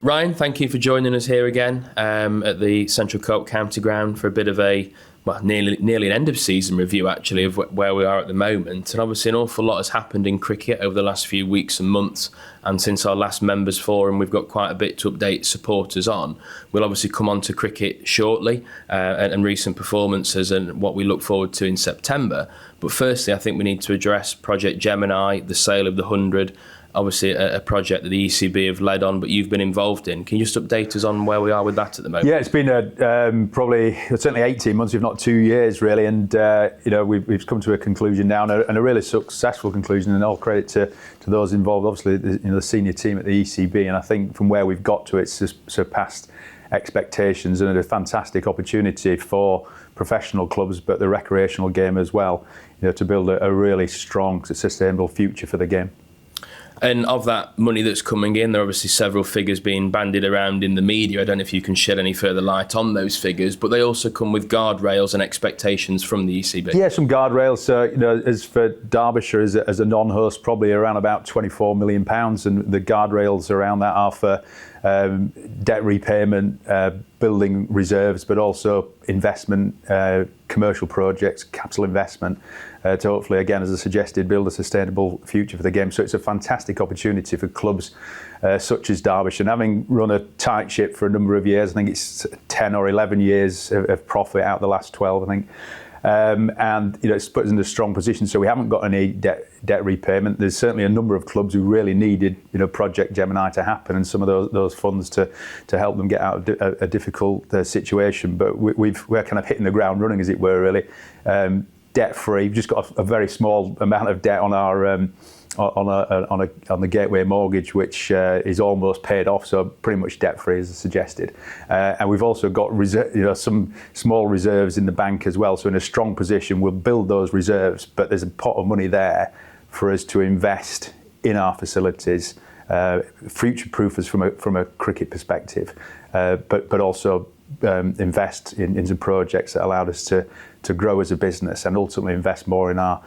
Ryan, thank you for joining us here again at the Central Co-op County Ground for a bit of nearly an end of season review actually of where we are at the moment. And obviously an awful lot has happened in cricket over the last few weeks and months, and since our last members forum we've got quite a bit to update supporters on. We'll obviously come on to cricket shortly and recent performances and what we look forward to in September. But firstly I think we need to address Project Gemini, the sale of the 100. Obviously a project that the ECB have led on, but you've been involved in. Can you just update us on where we are with that at the moment? Yeah, it's been certainly 18 months, if not 2 years, really, and we've come to a conclusion now, and a really successful conclusion. And all credit to those involved, obviously, the senior team at the ECB. And I think from where we've got to, it's surpassed expectations, and a fantastic opportunity for professional clubs, but the recreational game as well, to build a really strong, sustainable future for the game. And of that money that's coming in, there are obviously several figures being bandied around in the media. I don't know if you can shed any further light on those figures, but they also come with guardrails and expectations from the ECB. Yeah, some guardrails. So, as for Derbyshire as a non-host, probably around about £24 million, and the guardrails around that are for debt repayment, building reserves, but also investment, commercial projects, capital investment, to hopefully, again, as I suggested, build a sustainable future for the game. So it's a fantastic opportunity for clubs such as Derbyshire. And having run a tight ship for a number of years, I think it's 10 or 11 years of profit out of the last 12, I think. And it's put us in a strong position. So we haven't got any debt repayment. There's certainly a number of clubs who really needed, Project Gemini to happen, and some of those funds to help them get out of a difficult situation. But we're kind of hitting the ground running, as it were, really. Debt free. We've just got a very small amount of debt on our on the Gateway mortgage, which is almost paid off, so pretty much debt free, as I suggested. And we've also got some small reserves in the bank as well. So in a strong position, we'll build those reserves, but there's a pot of money there for us to invest in our facilities, future-proof us from a cricket perspective, but also invest in some projects that allowed us to grow as a business and ultimately invest more in our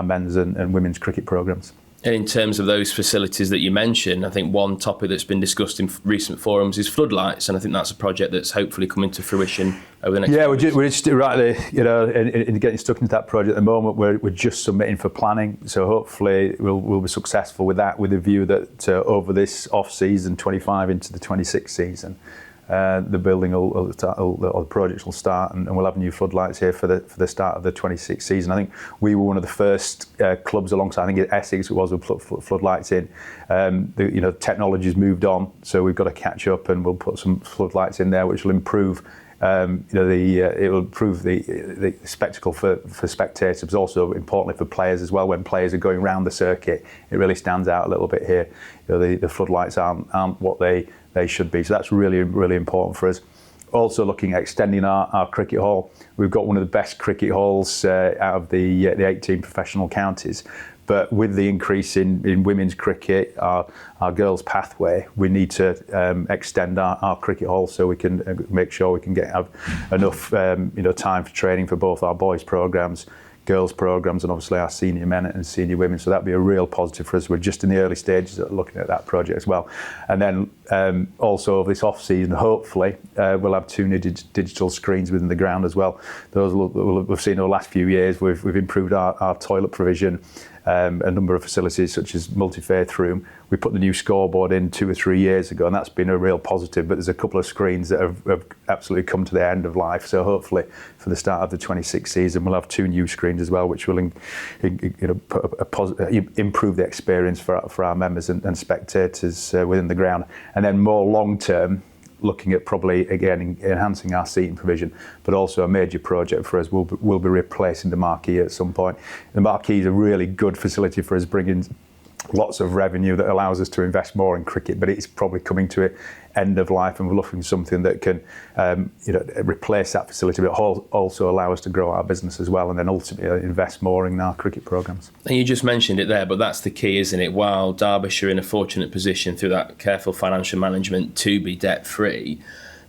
men's and women's cricket programmes. And in terms of those facilities that you mentioned, I think one topic that's been discussed in recent forums is floodlights, and I think that's a project that's hopefully coming to fruition over the next few weeks. We're just rightly, in getting stuck into that project at the moment. We're just submitting for planning, so hopefully we'll be successful with that, with a view that over this off-season, 25 into the 26 season, the building or the projects will start, and we'll have new floodlights here for the start of the 26 season. I think we were one of the first clubs, alongside, I think Essex it was, with floodlights in. Technology's moved on, so we've got to catch up, and we'll put some floodlights in there, which will improve. It will improve the spectacle for spectators, but also importantly for players as well. When players are going around the circuit, it really stands out a little bit here. The floodlights aren't what they should be. So that's really, really important for us. Also looking at extending our cricket hall. We've got one of the best cricket halls out of the 18 professional counties. But with the increase in women's cricket, our girls' pathway, we need to extend our cricket hall so we can make sure we can have enough time for training for both our boys' programmes, girls' programmes, and obviously our senior men and senior women. So that'd be a real positive for us. We're just in the early stages of looking at that project as well. And then also this off-season, hopefully, we'll have 2 new digital screens within the ground as well. Those we've seen over the last few years. We've improved our toilet provision, a number of facilities such as multi-faith room. We put the new scoreboard in 2 or 3 years ago, and that's been a real positive. But there's a couple of screens that have absolutely come to their end of life. So hopefully for the start of the 26th season, we'll have 2 new screens as well, which will improve the experience for our members and spectators within the ground. And then more long term, looking at probably again enhancing our seating provision, but also a major project for us will be replacing the marquee at some point. The marquee is a really good facility for us, bringing lots of revenue that allows us to invest more in cricket, but it's probably coming to an end of life, and we're looking for something that can replace that facility, but also allow us to grow our business as well, and then ultimately invest more in our cricket programmes. And you just mentioned it there, but that's the key, isn't it? While Derbyshire are in a fortunate position through that careful financial management to be debt free,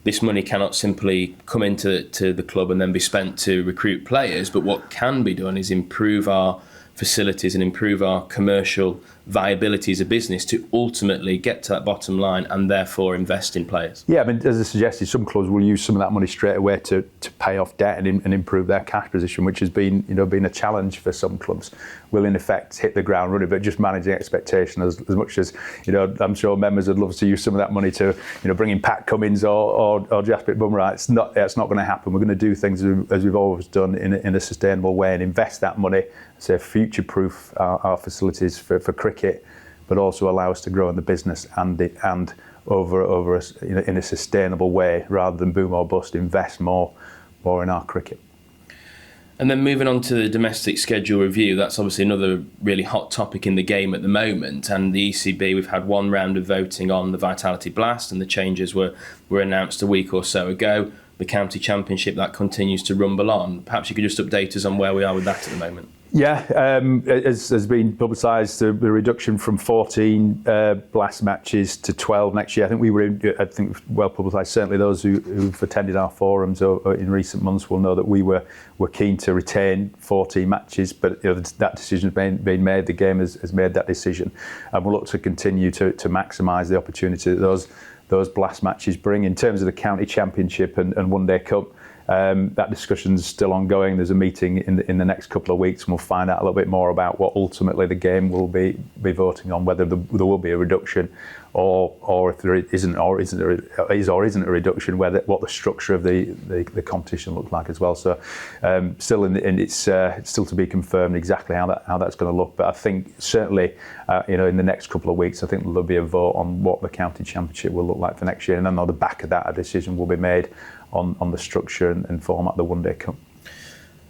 this money cannot simply come into the club and then be spent to recruit players, but what can be done is improve our facilities and improve our commercial viability as a business to ultimately get to that bottom line and therefore invest in players. Yeah, I mean, as I suggested, some clubs will use some of that money straight away to pay off debt and improve their cash position, which has been a challenge for some clubs. Will in effect hit the ground running, but just managing expectation as much as I'm sure members would love to use some of that money to bring in Pat Cummins or Jasprit Bumrah. It's not going to happen. We're going to do things as we've always done in a sustainable way and invest that money, say future-proof our facilities for cricket, but also allow us to grow in the business and over in a sustainable way rather than boom or bust. Invest more in our cricket. And then moving on to the domestic schedule review, that's obviously another really hot topic in the game at the moment. And the ECB, we've had one round of voting on the Vitality Blast, and the changes were announced a week or so ago. The County Championship, that continues to rumble on. Perhaps you could just update us on where we are with that at the moment. Yeah, as has been publicised, the reduction from 14 Blast matches to 12 next year. I think well publicised. Certainly those who've attended our forums in recent months will know that we were keen to retain 14 matches, but that decision has been made. The game has made that decision, and we'll look to continue to maximise the opportunity that those Blast matches bring. In terms of the County Championship and One Day Cup, that discussion's still ongoing. There's a meeting in the next couple of weeks, and we'll find out a little bit more about what ultimately the game will be voting on, whether there will be a reduction or if there isn't or isn't a reduction, what the structure of the competition looks like as well. So still it's still to be confirmed exactly how that's going to look. But I think certainly in the next couple of weeks, I think there'll be a vote on what the County Championship will look like for next year, and then on the back of that, a decision will be made on the structure and format of the One Day Cup.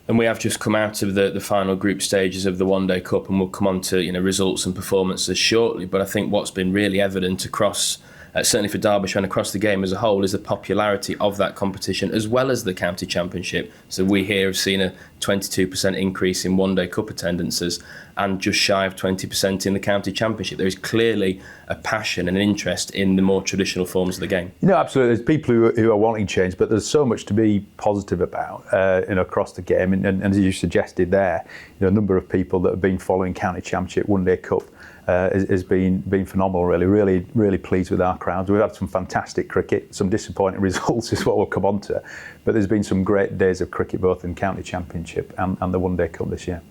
And we have just come out of the final group stages of the One Day Cup, and we'll come on to results and performances shortly. But I think what's been really evident across, certainly for Derbyshire and across the game as a whole, is the popularity of that competition as well as the County Championship. So we here have seen a 22% increase in One Day Cup attendances and just shy of 20% in the County Championship. There is clearly a passion and an interest in the more traditional forms of the game. Absolutely. There's people who are wanting change, but there's so much to be positive about across the game. And as you suggested there, a number of people that have been following County Championship, One Day Cup, has been phenomenal, really pleased with our crowds. We've had some fantastic cricket, some disappointing results is what we'll come on to, but there's been some great days of cricket both in County Championship and the One Day Cup this year.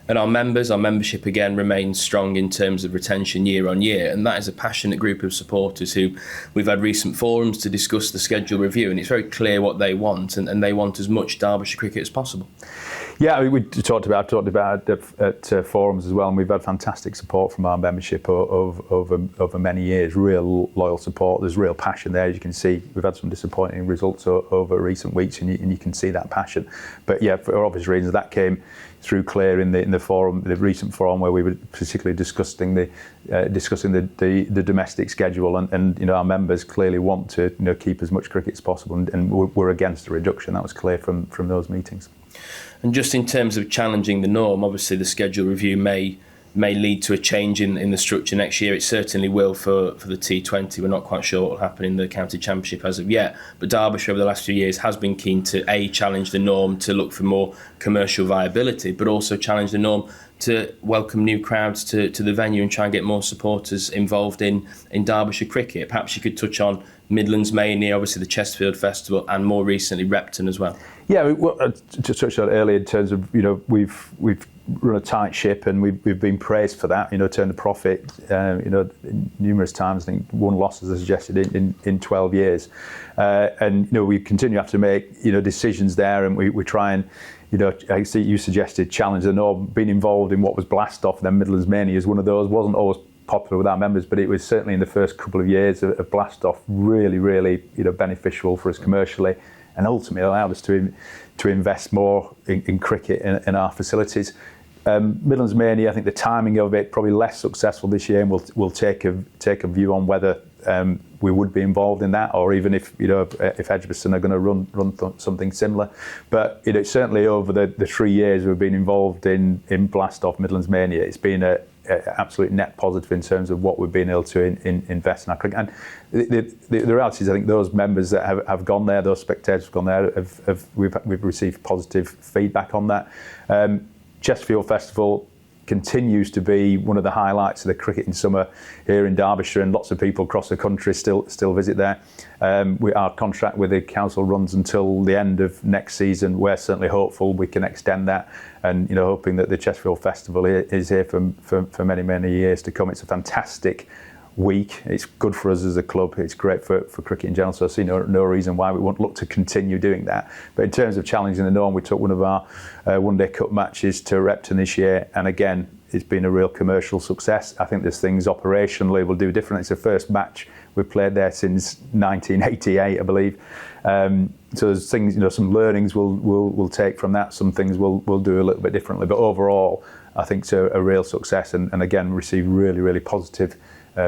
And our membership again remains strong in terms of retention year on year, and that is a passionate group of supporters who we've had recent forums to discuss the schedule review, and it's very clear what they want, and they want as much Derbyshire cricket as possible. Yeah, we talked about at forums as well, and we've had fantastic support from our membership over many years. Real loyal support. There's real passion there, as you can see. We've had some disappointing results over recent weeks, and you can see that passion. But yeah, for obvious reasons, that came through clear in the forum, the recent forum where we were particularly discussing the domestic schedule, and our members clearly want to keep as much cricket as possible, and we're against a reduction. That was clear from those meetings. And just in terms of challenging the norm, obviously the schedule review may lead to a change in the structure next year. It certainly will for the T20. We're not quite sure what will happen in the County Championship as of yet. But Derbyshire over the last few years has been keen to challenge the norm, to look for more commercial viability, but also challenge the norm to welcome new crowds to the venue and try and get more supporters involved in Derbyshire cricket. Perhaps you could touch on Midlands mainly, obviously the Chesterfield Festival, and more recently Repton as well. Yeah, to touch on it earlier in terms of we've run a tight ship, and we've been praised for that. Turned a profit, numerous times. I think one loss, as I suggested, in 12 years, and we continue to have to make decisions there, and we try and. I see you suggested challenge the norm. Being involved in what was Blast Off, then Midlands Mania is one of those. Wasn't always popular with our members, but it was certainly in the first couple of years of Blast Off really beneficial for us commercially, and ultimately allowed us to invest more in cricket in our facilities. Midlands Mania, I think the timing of it probably less successful this year, and we'll take a view on whether we would be involved in that, or even if Edgbaston are going to run something similar. But certainly over the 3 years we've been involved in Blast Off Midlands Mania, it's been a absolute net positive in terms of what we've been able to invest in our cricket. And the reality is, I think those members that have gone there, those spectators have gone there, we've received positive feedback on that. Chesterfield Festival, continues to be one of the highlights of the cricketing summer here in Derbyshire, and lots of people across the country still visit there. Our contract with the council runs until the end of next season. We're certainly hopeful we can extend that, and hoping that the Chesterfield Festival is here for many years to come. It's a fantastic week. It's good for us as a club. It's great for cricket in general. So I see no reason why we won't look to continue doing that. But in terms of challenging the norm, we took one of our one-day cup matches to Repton this year, and again, it's been a real commercial success. I think there's things operationally we'll do different. It's the first match we've played there since 1988, I believe. So there's things, some learnings we'll take from that. Some things we'll do a little bit differently. But overall, I think it's a real success, and again, received really positive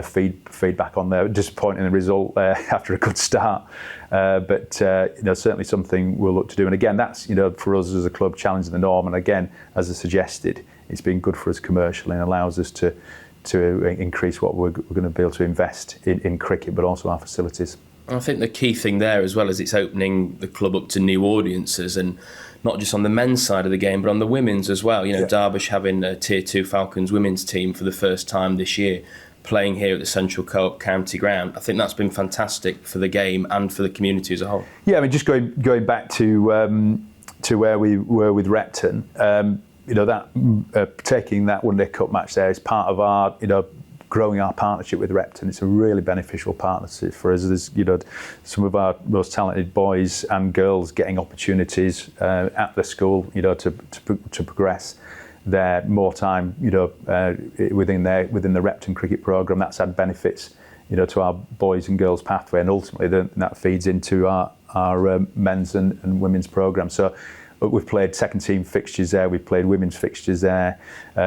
feedback on there. Disappointing result after a good start, but certainly something we'll look to do. And again, that's for us as a club, challenging the norm. And again, as I suggested, it's been good for us commercially and allows us to increase what we're going to be able to invest in cricket, but also our facilities. I think the key thing there, as well as it's opening the club up to new audiences, and not just on the men's side of the game, but on the women's as well. Derbyshire having a Tier 2 Falcons women's team for the first time this year, playing here at the Central Co-op County Ground. I think that's been fantastic for the game and for the community as a whole. Yeah, I mean, just going back to where we were with Repton, taking that one-day cup match there is part of our, growing our partnership with Repton. It's a really beneficial partnership for us. There's, some of our most talented boys and girls getting opportunities at the school, to progress their more time, within the Repton cricket programme. That's had benefits, to our boys and girls pathway, and ultimately that feeds into our men's and women's programme. So we've played second team fixtures there, we've played women's fixtures there,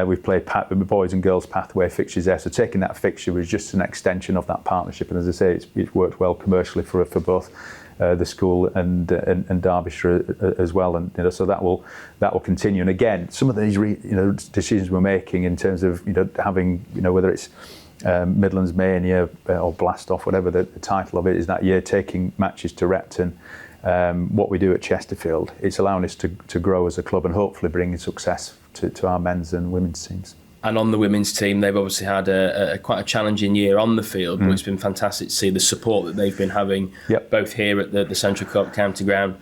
we've played boys and girls pathway fixtures there. So taking that fixture was just an extension of that partnership, and as I say, it's worked well commercially for both the school and Derbyshire as well, and so that will continue. And again, some of these decisions we're making in terms of having whether it's Midlands Mania or Blast Off, whatever the title of it is that year, taking matches to Repton, what we do at Chesterfield, it's allowing us to grow as a club and hopefully bringing success to our men's and women's teams. And on the women's team, they've obviously had quite a challenging year on the field, but it's been fantastic to see the support that they've been having, both here at the Central Co-op County Ground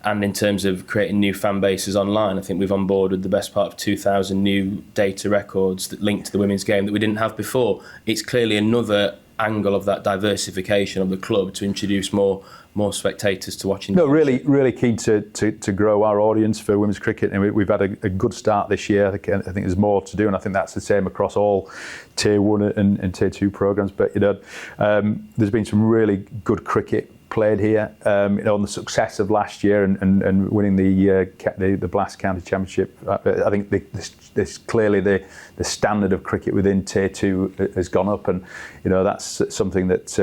and in terms of creating new fan bases online. I think we've onboarded the best part of 2,000 new data records that link to the women's game that we didn't have before. It's clearly another angle of that diversification of the club to introduce more spectators to watching. No, really keen to grow our audience for women's cricket, and we've had a good start this year. I think there's more to do, and I think that's the same across all Tier 1 and Tier 2 programmes. But there's been some really good cricket played here. On the success of last year and winning the Blast County Championship, I think this clearly the standard of cricket within Tier 2 has gone up, and that's something that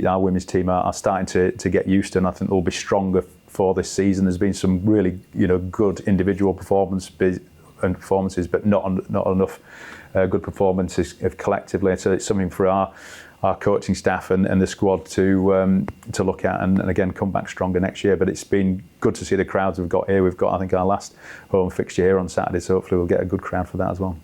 our women's team are starting to get used to, and I think they'll be stronger for this season. There's been some really good individual performances, but not enough good performances collectively. So it's something for our coaching staff and the squad to look at and again come back stronger next year. But it's been good to see the crowds we've got here. We've got, I think, our last home fixture here on Saturday, so hopefully we'll get a good crowd for that as well.